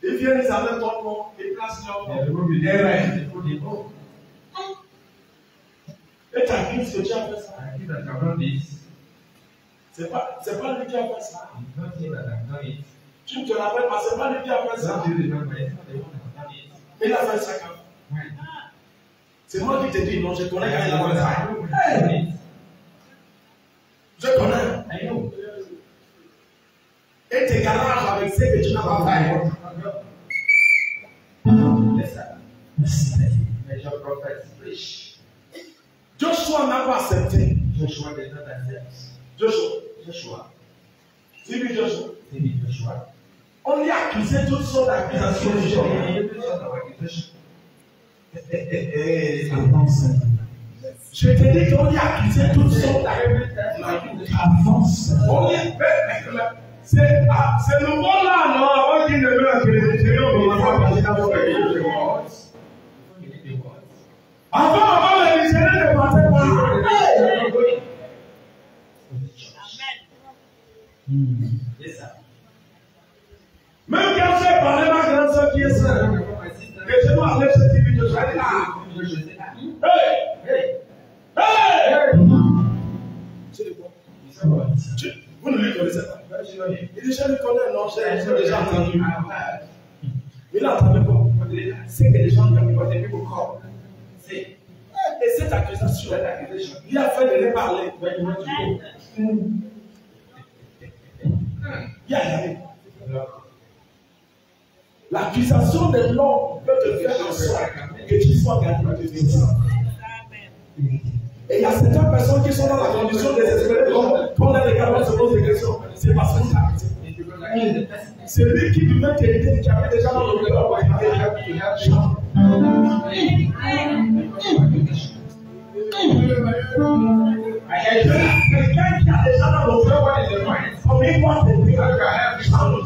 Ils viennent, ils enlèvent ton nom, ils placent leur nom. Et tu as dit que tu as fait ça. C'est pas lui qui a fait ça. Tu ne te rappelles pas, c'est pas lui qui a fait ça. Il a fait ça quand même. C'est moi qui te dis, non, je connais quand il a fait ça. Je connais. Et tes garages avec ce que tu n'as pas fait. Joshua n'a pas accepté. Joshua. C'est lui Joshua. On lui a accusé toutes sortes d'accusations. Je te dis qu'on lui a accusé toutes sortes d'accusations. C'est le mot là, non? Avant qu'il ne meure, que les avant les Nigériens ne partaient pas. Même quand j'ai parlé à ma grande soeur qui est sœur, que je dois aller chez cette vidéo, je vais dire, vous ne le connaissez pas. Il dit, je le connais, non, j'ai déjà entendu. Il a entendu quoi? C'est que les gens qui ont voté pour corps. Et cette accusation, il a fait de les parler. L'accusation de l'homme peut te faire en sorte que tu sois gardé de Dieu. Et il y a certaines personnes qui sont dans la condition désespérée, quand les regards se posent des questions, c'est parce que c'est lui qui devait t'aider, qui avait déjà dans le cœur, quelqu'un qui a déjà dans le cœur, comme il doit t'aider, la parole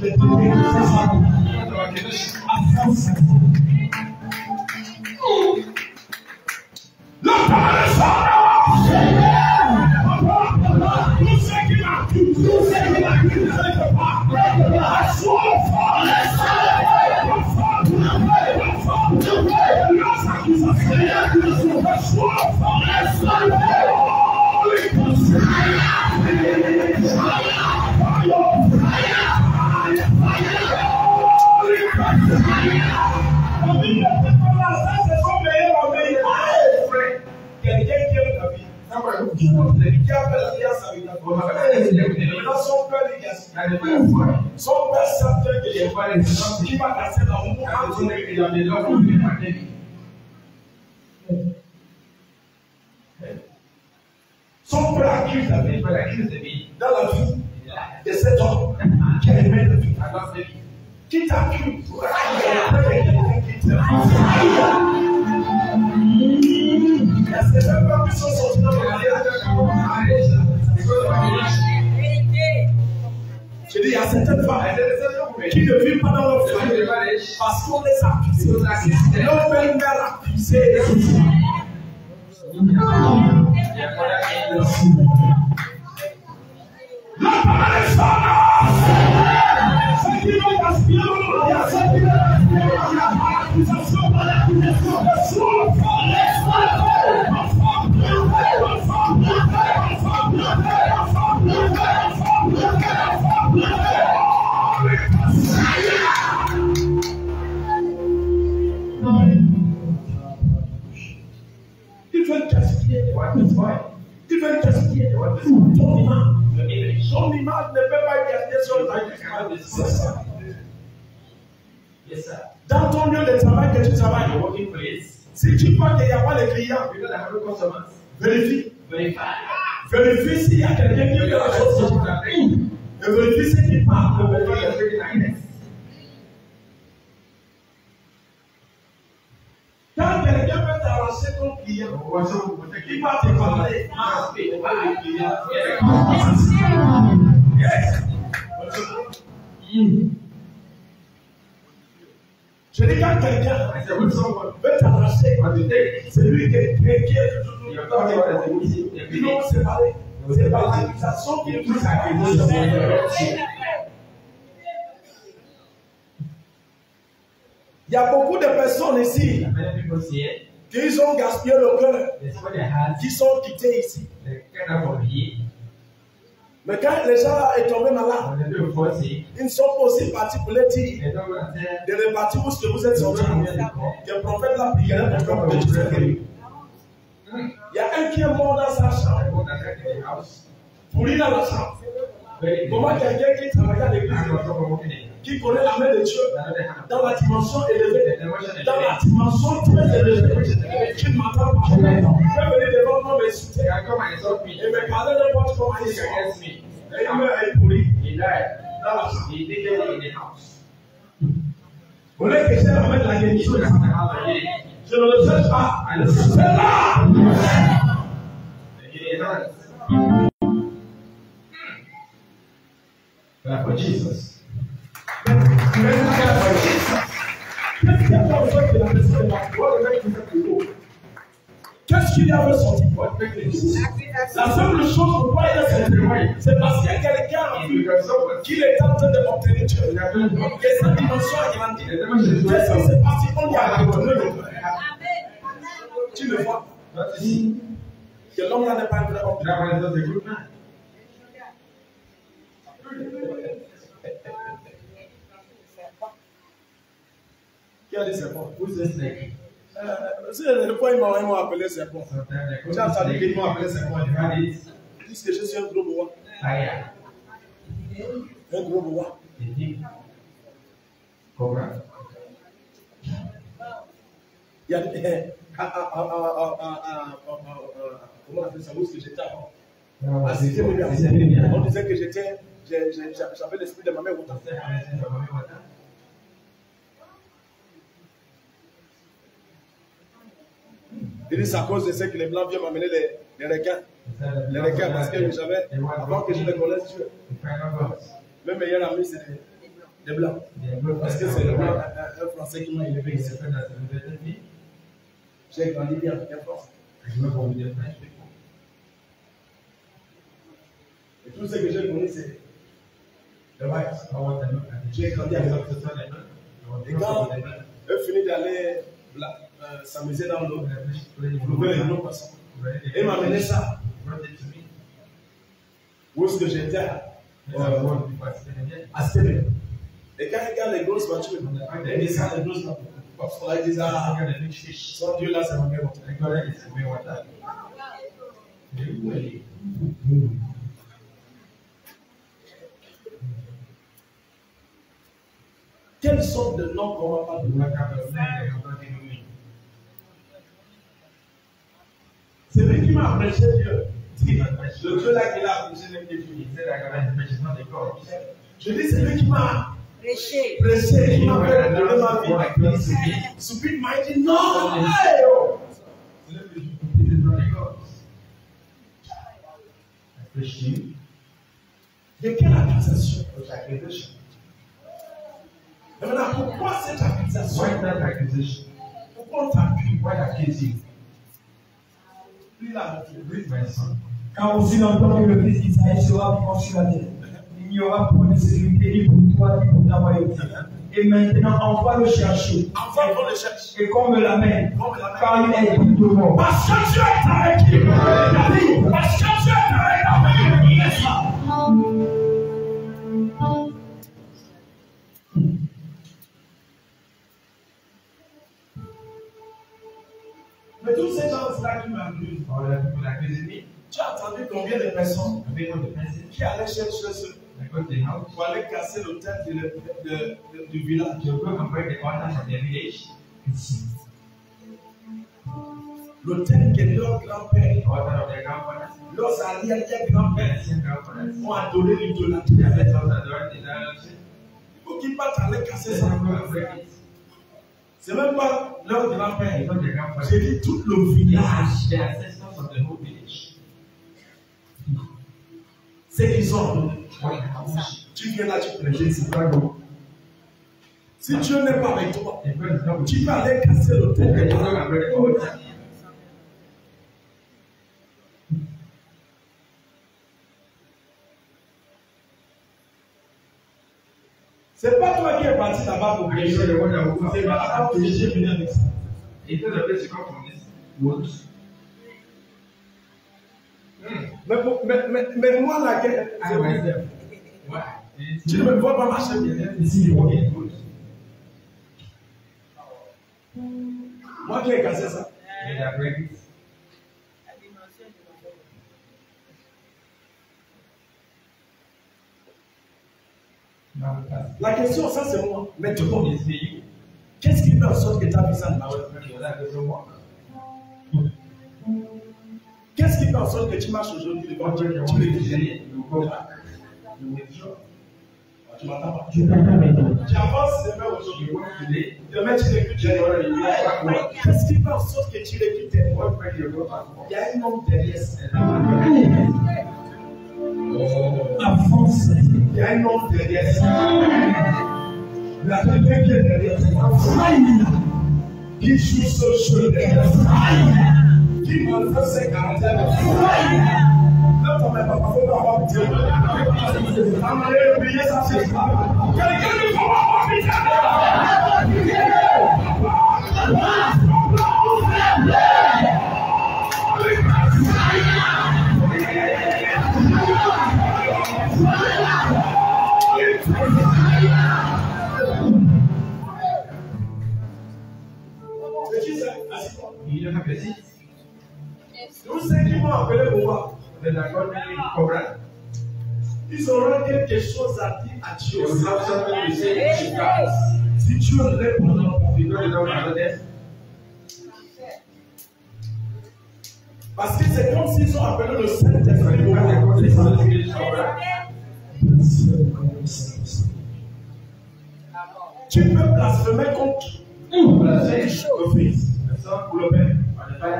tout ce qui m'a tout ce qui m'a dit, son père savait qu'il va casser dans mon son père accuse la vie dans la vie de cet homme qui a aimé la vie. Qui t'accuse? C'est même pas qui sont sortis dans le mariage. Je dis, il y a certaines femmes qui ne vivent pas dans leur famille parce qu'on les accuse. Leur père accusé. La parole est sonore. Ceux qui veulent gaspiller le mariage, ceux qui veulent gaspiller le mariage, l'accusation par l'accusation, le soir, ils veulent gaspiller ton image. Son image ne peut pas garder sur ta vie. Dans ton lieu de travail que tu travailles, si tu crois qu'il n'y a pas de clients, vérifie. Vérifie s'il y a quelqu'un qui fait la chose. Et vérifie ce qui parle. Quand quelqu'un veut te brancher ton client. Il va te parler. Yes. Je dis quand quelqu'un veut t'arracher, c'est lui qui est toujours. Non, c'est pas l'accusation qui est plus accusée. Il y a beaucoup de personnes ici qui ont gaspillé le cœur, qui sont quittés ici. Mais quand les gens sont tombés malades, ils ne sont pas aussi partis pour les dire de repartir où vous êtes sortis. Que le prophète l'a prié pour que tu sois guéri. Il y a un qui est mort dans sa chambre. Pourri dans la chambre. Comment quelqu'un qui travaille à l'église, qui connaît la main de Dieu dans la dimension élevée, dans la dimension très élevée, qui ne m'entend pas, peut venir devant moi m'insulter et me parler de votre comment il est. Et il meurt pourri dans la chambre. Vous voulez que je ramène la guérison? Je ne le cherche pas. C'est là! Clap for Jesus. Qu'est-ce qu'il y a ressorti? La seule chose pourquoi il a sorti, c'est parce qu'il y a quelqu'un qui est en train d'obtenir Dieu. Et sa dimension a grandi. Qu'est-ce qui s'est passé? On y a retourné le cœur. Tu le vois pas. Que l'homme là n'est pas un vrai homme. Qui a dit serpent? C'est le point ils m'ont appelé serpent. Tu as entendu qu'ils m'ont appelé serpent? Ils disent que je suis un gros bois. Un gros bois. Comment? Il y a comment on appelle ça? Où est-ce que j'étais avant? On disait que j'avais l'esprit de ma mère. Il dit c'est à cause de ça que les blancs viennent m'amener les requins. Les requins, parce que j'avais, avant que je les connaisse Dieu, même meilleur ami c'est des blancs. Parce que c'est un Français qui m'a élevé ici. J'ai grandi bien avec un Français. Et tout ce que j'ai connu, c'est le white. J'ai grandi avec un Français. Et quand eux finissent d'aller s'amuser dans l'eau, trouver les noms passants, et m'a amené ça. Où est-ce que j'étais? À Stéphane. Et quand il regarde les grosses voitures, il descend les grosses voitures. Parce qu'on a dit ça, son Dieu là, c'est ma mère. Quelle sorte de nom qu'on va pas donner? C'est lui qui m'a prêché Dieu. Le Dieu là qui l'a prêché n'est plus fini. Je dis, c'est lui qui m'a prêché, qui m'a fait donner ma vie. Subit m'a dit non. De quelle accusation? Et maintenant, pourquoi cette accusation? Pourquoi on t'accuse? Car aussi longtemps que le fils d'Israël sera vivant sur la terre, il n'y aura point de sécurité ni pour toi ni pour ta royauté. Et maintenant, envoie le chercher. Et qu'on me l'amène, car il est digne de mort. Parce que Dieu est avec lui. Parce que Dieu est avec lui. Mais tous ces gens-là qui m'accusent, tu as entendu combien de personnes qui allaient chercher ceux pour aller casser l'autel du village? L'autel que leur grand-père, leurs arrière-grands-pères ont adoré l'idolâtrie. Il faut qu'ils partent aller casser ça. C'est même pas Leur grand-père, j'ai dit tout le village. C'est qu'ils ont. Tu viens là, tu prêches, c'est pas bon. Si Dieu n'est pas avec toi, tu vas aller casser le tête. C'est pas toi qui es parti là-bas pour prêcher. C'est pas là-bas que j'ai venu avec ça. Mais moi, la guerre, tu ne me vois pas marcher bien ici. Moi qui ai cassé ça. La question, ça c'est moi. Mais tout le monde est payé. Qu'est-ce qui fait en sorte que tu as vu ça? Qu'est-ce qui fait en sorte que tu marches aujourd'hui devant Dieu? Tu m'entends pas? Tu avances demain aujourd'hui. Demain tu l'écoutes. Qu'est-ce qui fait en sorte que tu l'écoutes? Il y a un homme derrière ça. Avance. Il y a un homme derrière ça. La quelqu'un qui est derrière ça. Qui joue ce jeu derrière ça. Qui manifeste ses caractères. Non, ton papa, il faut pas avoir Dieu. Allez, oubliez ça, c'est pas. Quelqu'un ne faut pas avoir Tous ceux qui vont appeler pour moi, ils auront quelque chose à dire à Dieu. Si Dieu répond, parce que c'est comme s'ils ont appelé le Saint-Esprit pour moi. Tu peux blasphémer contre le Fils ou le Père.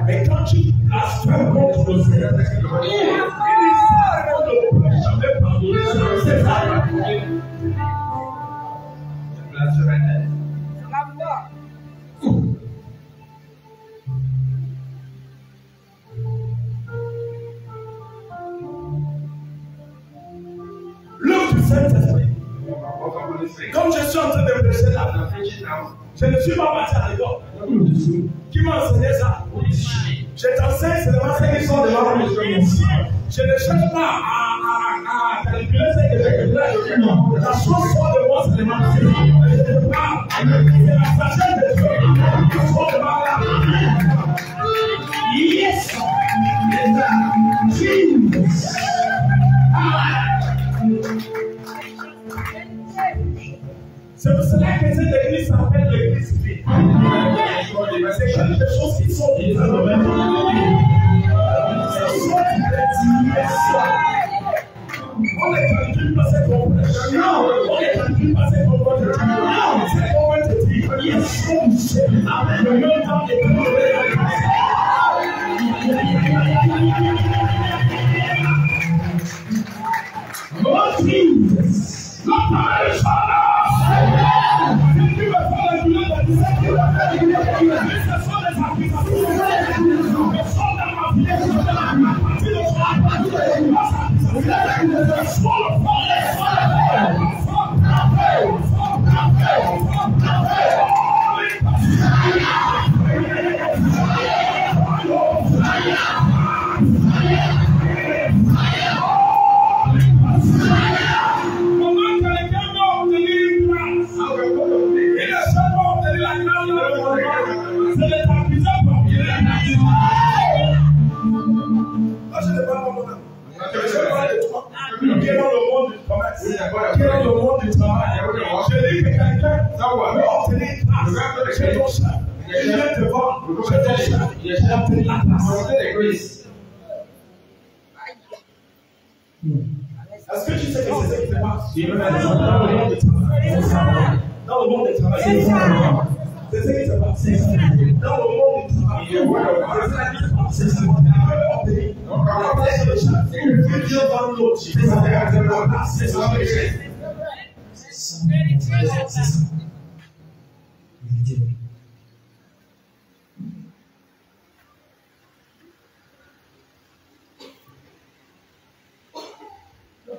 Mais quand tu blasphèmes contre le Seigneur, jamais pardonner. C'est ça. L'œuvre du Saint-Esprit. Comme je suis en train de prêcher là, je ne suis pas parti à l'école. Qui m'a enseigné ça? Je t'enseigne seulement ce qui sont devant moi. Je ne cherche pas à calculer ce que j'ai fait. La chose soit de moi seulement. C'est la sagesse de Dieu. La chose de moi. Yes! Jesus! C'est pour cela que cette église s'appelle l'église vie. C'est quelque chose qui sont différents. On ne calcule pas cette compréhension. On ne calcule pas cette compréhension. C'est qu'on va te dire. Yes, Amen. Le même temps est oh Jesus! La parole est là! Qui est dans le monde du commerce, qui est dans le monde du travail. Je dis que quelqu'un veut obtenir grâce chez ton chef. Il vient te vendre chez ton chef. Il vient obtenir la grâce. Est-ce que tu sais que c'est ce qui se passe dans le monde du travail? Dans le monde du travail. C'est ce qui se passe. Dans le monde du travail, c'est ça. Dieu va l'autre. C'est ça.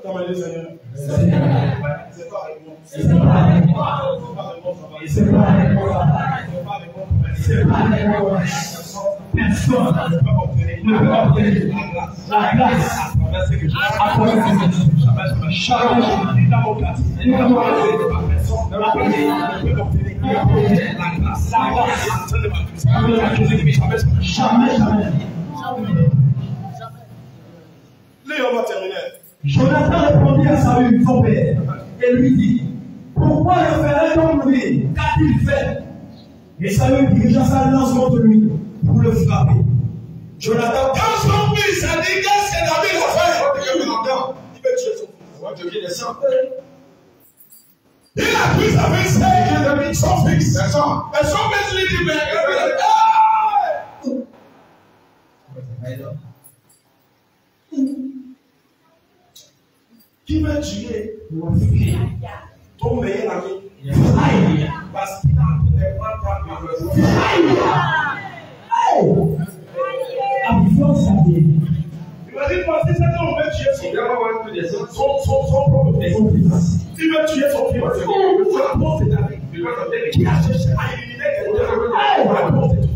Comment dire, Seigneur? C'est pas avec moi. C'est pas avec moi. C'est pas avec moi. C'est pas avec moi. Personne ne peut obtenir la grâce à travers ce message. Jamais une avocate, une avocate, personne ne peut obtenir la grâce. Jamais. Léon va terminer. Jonathan répondit à Saül, son père, et lui dit, pourquoi le ferait-on mourir? Qu'a-t-il fait? Et Saül dirigea sa lance contre lui pour le frapper. Jonathan, quand son fils a dit qu'est-ce que David a fait, il veut tuer son fils. Il a pris sa fils et son fils. Et son fils lui dit, mais qui veut tuer ton meilleur ami? Parce qu'il a pris des points par le imagine moi, si cet homme veut tuer son propre fils. Il veut tuer son fils. La porte est avec. Qui a cherché à éliminer quelqu'un? La porte est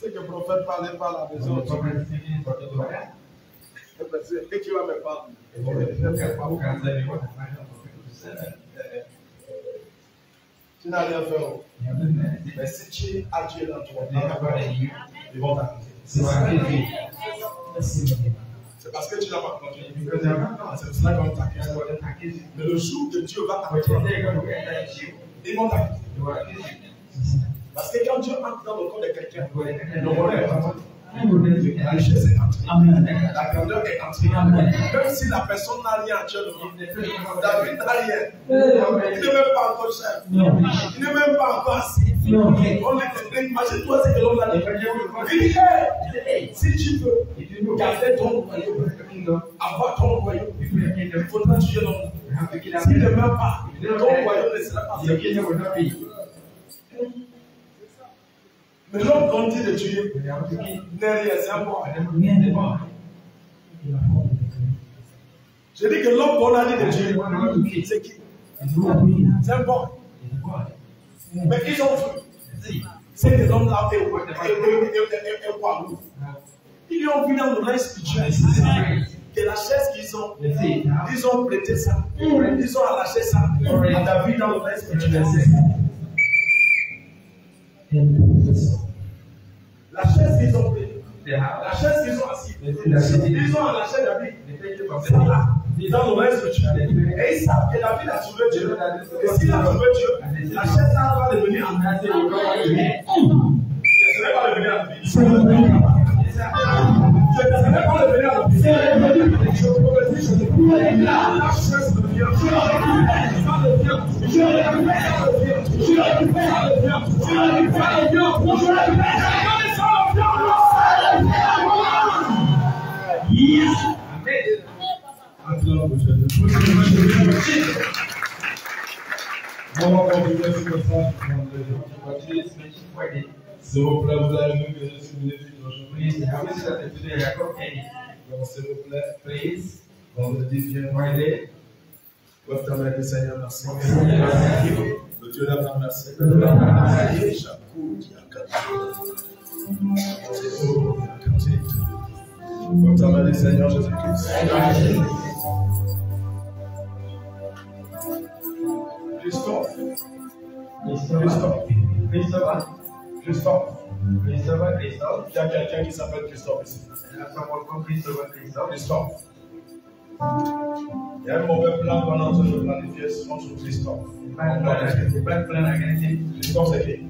c'est que le prophète parlait par la maison. Et qui va me parler? Tu n'as rien fait. Mais si tu as Dieu dans toi, ils vont t'accuser. C'est parce que tu n'as pas compris. C'est cela qu'on t'accuse. Mais le jour que Dieu va t'accuser, ils vont t'accuser. Parce que quand Dieu entre dans le corps de quelqu'un, le bonheur est entré. La richesse est entrée. La grandeur est entrée. Même si la personne n'a rien actuellement, David n'a rien. Il n'est même pas encore chef. Il n'est même pas encore assis. Imagine-toi ce que l'homme a dit. Il dit, si tu veux garder ton royaume, avoir ton royaume, il faudra tuer l'homme. S'il ne meurt pas, ton royaume ne sera pas fait. Mais l'homme qu'on dit de tuer n'est rien, c'est un bon. Je dis que l'homme qu'on a dit de tuer, c'est qui? C'est un bon. Mais ils ont vu. C'est que l'homme là est quoi? Ils ont vu dans le règne spirituel que la chaise qu'ils ont, ils ont prêté ça. Ils ont arraché ça à David dans le règne spirituel. La chaise qu'ils ont pris, la chaise qu'ils ont assis, ils ont arraché David. C'est là, dans le reste de Dieu. Et ils savent que David a trouvé Dieu. Et s'il a trouvé Dieu, la chaise là va devenir en place. Ce n'est pas devenir en place. Ce n'est pas devenir en place. La chaise devient. S'il vous plaît, vous avez vu que je suis venu aujourd'hui. S'il vous plaît, please. Vendredi vient Friday. Votre Père du Seigneur, merci. Le Dieu d'Abraham, merci. Votre Père du Seigneur Jésus-Christ. Christophe. Il y a quelqu'un qui s'appelle Christophe ici. Christophe. Il y a un mauvais plan qu'on est en train de planifier contre Christophe. Christophe, c'est qui?